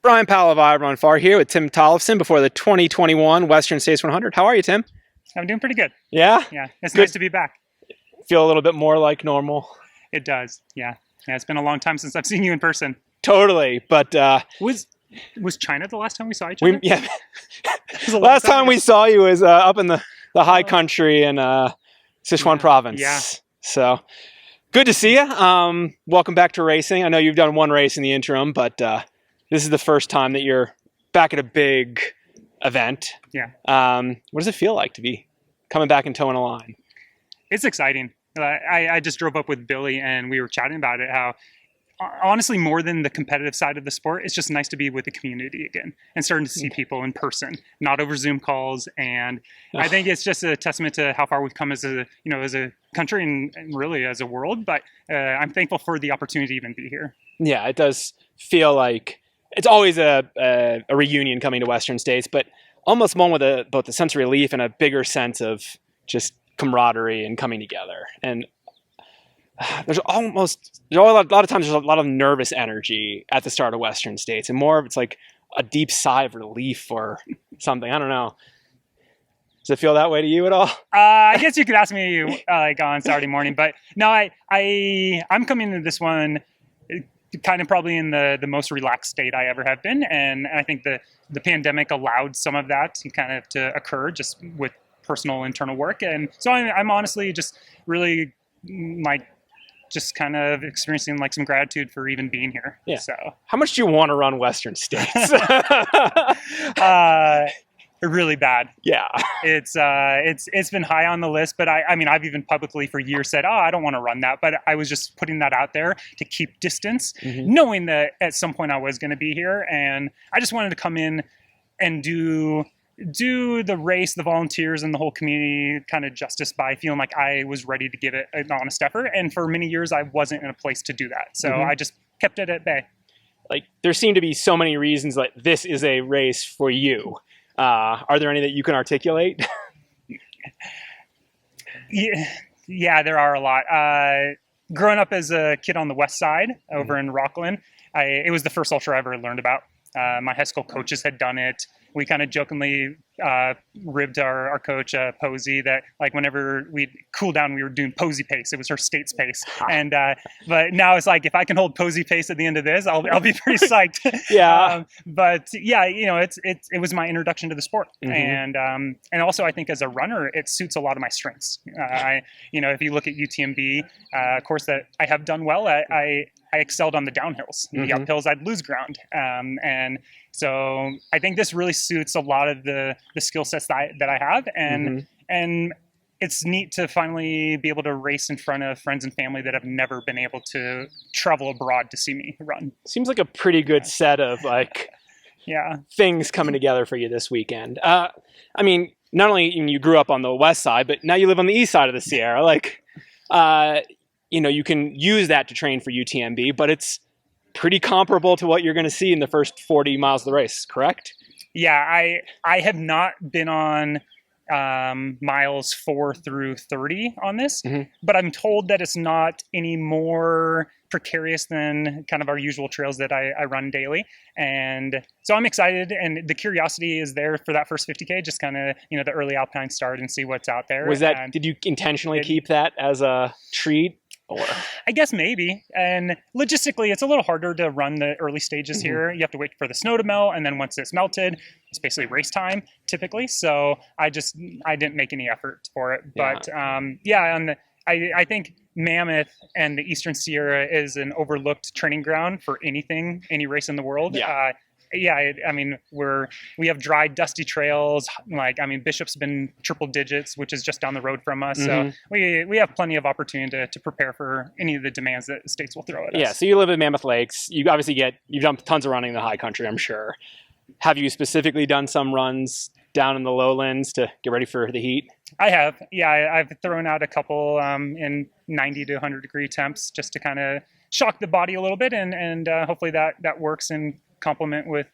Brian Palavai, Run Far here with Tim Tollefson before the 2021 Western States 100. How are you, Tim? I'm doing pretty good. Yeah? Yeah, it's Good. nice to be back. Feel a little bit more like normal? It does, yeah. It's been a long time since I've seen you in person. Totally, but... Was China the last time we saw each other? Yeah. Last time we saw you was up in the high country in Sichuan province. Yeah. So, good to see you. Welcome back to racing. I know you've done one race in the interim, but this is the first time that you're back at a big event. Yeah. What does it feel like to be coming back and towing a line? It's exciting. I just drove up with Billy and we were chatting about it, how honestly, more than the competitive side of the sport, it's just nice to be with the community again and starting to see people in person, not over Zoom calls. And I think it's just a testament to how far we've come as a country and really as a world. But I'm thankful for the opportunity to even be here. Yeah, it does feel like it's always a reunion coming to Western States, but almost one with both a sense of relief and a bigger sense of just camaraderie and coming together. And there's a lot of times there's a lot of nervous energy at the start of Western States, and more of it's like a deep sigh of relief or something. I don't know. Does it feel that way to you at all? I guess you could ask me like on Saturday morning, but no, I'm coming into this one kind of probably in the most relaxed state I ever have been, and I think the pandemic allowed some of that to occur just with personal internal work, and so I'm honestly just really just kind of experiencing like some gratitude for even being here. Yeah. So how much do you want to run Western States? Really bad. Yeah. It's been high on the list, but I mean I've even publicly for years said, I don't want to run that, but I was just putting that out there to keep distance, knowing that at some point I was going to be here, and I just wanted to come in and do the race, the volunteers, and the whole community kind of justice by feeling like I was ready to give it an honest effort. And for many years, I wasn't in a place to do that. So I just kept it at bay. Like, there seem to be so many reasons that this is a race for you. Are there any that you can articulate? Yeah, there are a lot. Growing up as a kid on the west side over in Rockland, it was the first ultra I ever learned about. My high school coaches had done it. We kind of jokingly ribbed our coach, Posey, that like whenever we'd cool down, we were doing Posey pace. It was her state's pace. And but now it's like, if I can hold Posey pace at the end of this, I'll be pretty psyched. Yeah. But yeah, it was my introduction to the sport. And also I think as a runner, it suits a lot of my strengths. If you look at UTMB, a course that I have done well at, I excelled on the downhills. The uphills, I'd lose ground. And so I think this really suits a lot of the skill sets that I have. And it's neat to finally be able to race in front of friends and family that have never been able to travel abroad to see me run. Seems like a pretty good set of things coming together for you this weekend. I mean, not only you grew up on the west side, but now you live on the east side of the Sierra. You can use that to train for UTMB, but it's pretty comparable to what you're going to see in the first 40 miles of the race, correct? Yeah, I have not been on miles 4 through 30 on this, but I'm told that it's not any more precarious than kind of our usual trails that I run daily. And so I'm excited, and the curiosity is there for that first 50K, just kind of, the early alpine start and see what's out there. Did you intentionally keep that as a treat? Or? I guess maybe. And logistically, it's a little harder to run the early stages here. You have to wait for the snow to melt, and then once it's melted, it's basically race time typically. So I didn't make any effort for it. But I think Mammoth and the Eastern Sierra is an overlooked training ground for any race in the world. We have dry, dusty trails. Bishop's been triple digits, which is just down the road from us. So we have plenty of opportunity to prepare for any of the demands that the states will throw at us. Yeah, so you live in Mammoth Lakes. You've done tons of running in the high country, I'm sure. Have you specifically done some runs down in the lowlands to get ready for the heat? I have. Yeah, I've thrown out a couple in 90 to 100 degree temps just to kind of shock the body a little bit, and hopefully that works in complement with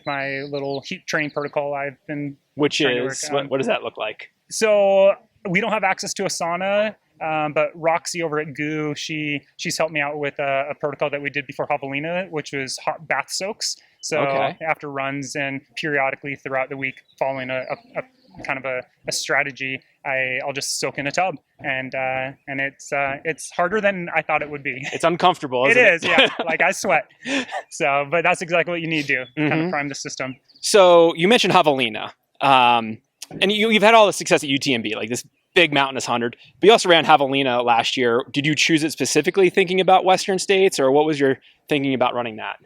my little heat training protocol I've been what does that look like? So we don't have access to a sauna, but Roxy over at GU, she's helped me out with a protocol that we did before Javelina, which was hot bath soaks. So Okay. after runs and periodically throughout the week, following a kind of a strategy, I'll just soak in a tub, and it's harder than I thought it would be. It's uncomfortable, It isn't it? is, yeah. Like I sweat. So, but that's exactly what you need to do, kind of prime the system. So you mentioned Javelina, and you've had all the success at UTMB, like this big mountainous 100. But you also ran Javelina last year. Did you choose it specifically thinking about Western States, or what was your thinking about running that?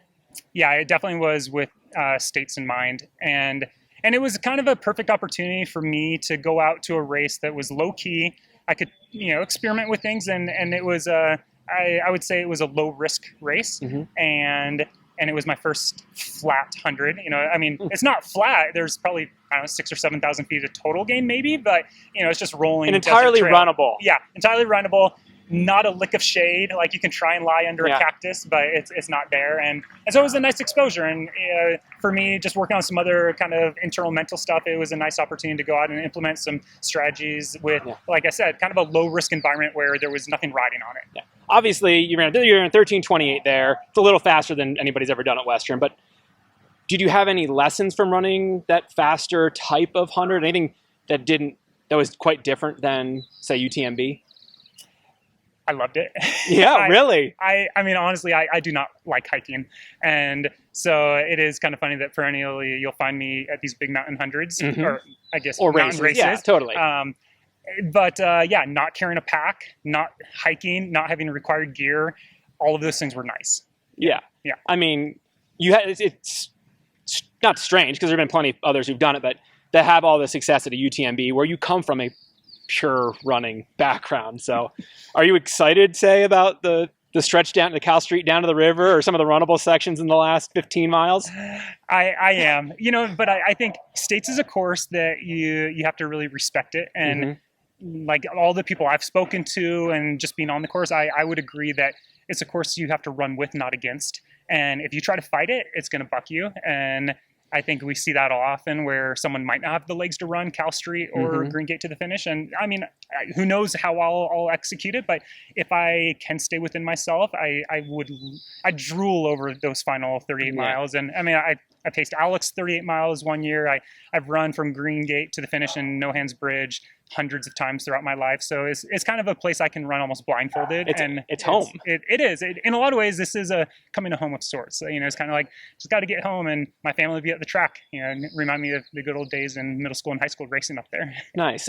Yeah, it definitely was with states in mind, and it was kind of a perfect opportunity for me to go out to a race that was low key. I could, experiment with things, and it was I would say it was a low risk race, and it was my first flat 100. I mean, it's not flat. There's probably, I don't know, 6,000 or 7,000 feet of total gain maybe, but it's just rolling. And entirely desert trail. runnable. Yeah, entirely runnable. Not a lick of shade. Like you can try and lie under a cactus, but it's not there. And so it was a nice exposure. And for me, just working on some other kind of internal mental stuff, it was a nice opportunity to go out and implement some strategies with, like I said, kind of a low risk environment where there was nothing riding on it. Yeah. Obviously, you're in 13:28 there. It's a little faster than anybody's ever done at Western. But did you have any lessons from running that faster type of 100? Anything that was quite different than, say, UTMB? I loved it. Yeah, really? I mean, honestly, I do not like hiking. And so it is kind of funny that perennially you'll find me at these big mountain hundreds, or I guess or mountain races. Yeah, totally. But not carrying a pack, not hiking, not having required gear, all of those things were nice. Yeah. I mean, it's not strange because there have been plenty of others who've done it, but to have all the success at a UTMB where you come from a pure running background. So are you excited, say, about the stretch down to Cal Street down to the river or some of the runnable sections in the last 15 miles? I am, but I think States is a course that you have to really respect it. And like all the people I've spoken to and just being on the course, I would agree that it's a course you have to run with, not against. And if you try to fight it, it's going to buck you. And I think we see that often where someone might not have the legs to run Cal Street or Green Gate to the finish. And I mean, who knows how I'll execute it. But if I can stay within myself, I drool over those final 38 miles. And I mean, I paced Alex 38 miles one year. I've run from Green Gate to the finish in No Hands Bridge hundreds of times throughout my life. So it's kind of a place I can run almost blindfolded. It's home. It is. In a lot of ways, this is a coming to home of sorts. So, it's kind of like, just got to get home and my family will be at the track, and remind me of the good old days in middle school and high school racing up there. Nice.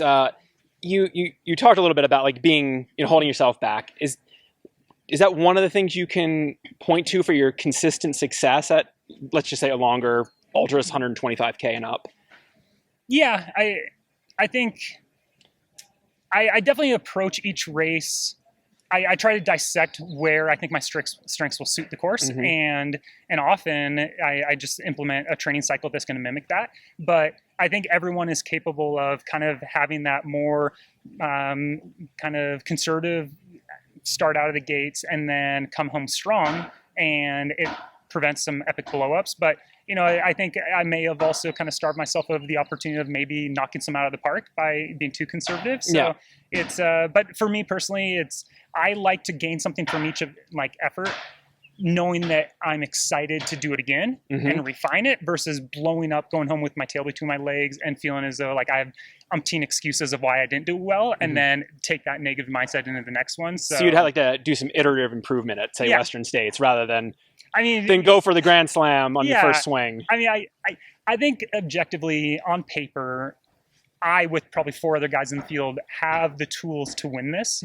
You talked a little bit about like being, holding yourself back. Is that one of the things you can point to for your consistent success at, let's just say, a longer ultras 125K and up? Yeah, I think I definitely approach each race. I try to dissect where I think my strengths will suit the course, and often I just implement a training cycle that's going to mimic that. But I think everyone is capable of kind of having that more kind of conservative start out of the gates and then come home strong, and it prevents some epic blow-ups. But I think I may have also kind of starved myself of the opportunity of maybe knocking some out of the park by being too conservative. So it's but for me personally, I like to gain something from each of effort, knowing that I'm excited to do it again and refine it versus blowing up, going home with my tail between my legs and feeling as though like I have umpteen excuses of why I didn't do well, and then take that negative mindset into the next one. So you'd have to do some iterative improvement at, say, Western States rather than then go for the Grand Slam on your first swing. I mean, I think objectively on paper, I, with probably 4 other guys in the field, have the tools to win this.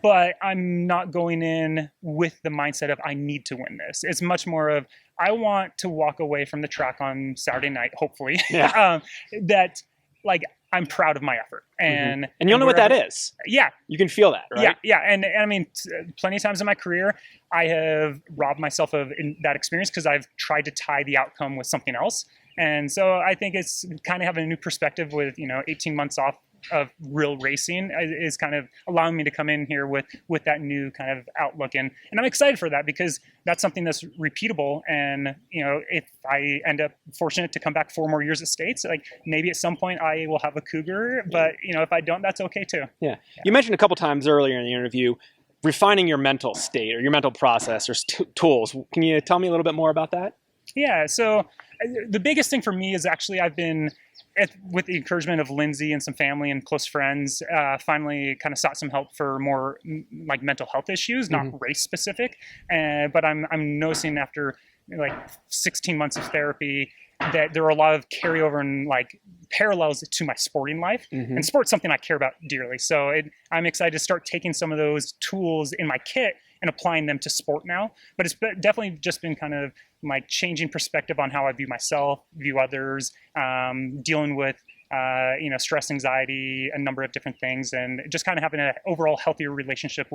But I'm not going in with the mindset of I need to win this. It's much more of I want to walk away from the track on Saturday night, hopefully, that like I'm proud of my effort. And you'll know what that is. Yeah. You can feel that, right? Yeah. And I mean, plenty of times in my career, I have robbed myself of that experience because I've tried to tie the outcome with something else. And so I think it's kind of having a new perspective with, 18 months off of real racing is kind of allowing me to come in here with that new kind of outlook. And I'm excited for that because that's something that's repeatable. And, if I end up fortunate to come back 4 more years at States, like maybe at some point I will have a Cougar, but if I don't, that's okay too. Yeah. You mentioned a couple times earlier in the interview, refining your mental state or your mental process or tools. Can you tell me a little bit more about that? Yeah. So the biggest thing for me is actually I've been, with the encouragement of Lindsay and some family and close friends, finally kind of sought some help for more like mental health issues, not race specific. But I'm noticing after like 16 months of therapy that there are a lot of carryover and like parallels to my sporting life, and sport's something I care about dearly. So I'm excited to start taking some of those tools in my kit and applying them to sport now. But it's definitely just been kind of like changing perspective on how I view myself, view others, dealing with stress, anxiety, a number of different things, and just kind of having an overall healthier relationship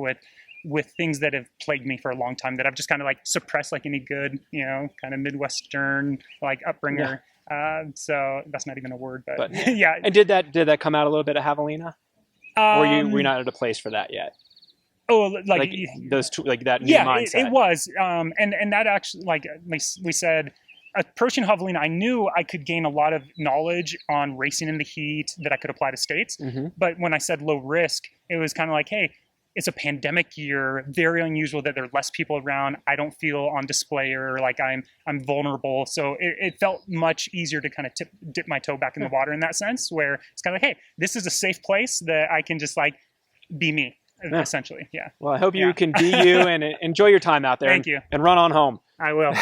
with things that have plagued me for a long time that I've just kind of like suppressed like any good, kind of Midwestern like upbringer. Yeah. So that's not even a word, but yeah. And did that come out a little bit at Javelina? Or were you not at a place for that yet? Oh, like those two, like that new mindset. It was, and that actually, like we said, approaching Javelina, I knew I could gain a lot of knowledge on racing in the heat that I could apply to states. But when I said low risk, it was kind of like, hey, it's a pandemic year, very unusual that there are less people around. I don't feel on display or like I'm vulnerable. So it felt much easier to kind of dip my toe back in the water in that sense, where it's kind of like, hey, this is a safe place that I can just like be me, essentially. Yeah. Well, I hope you can be you and enjoy your time out there. Thank you. And run on home. I will.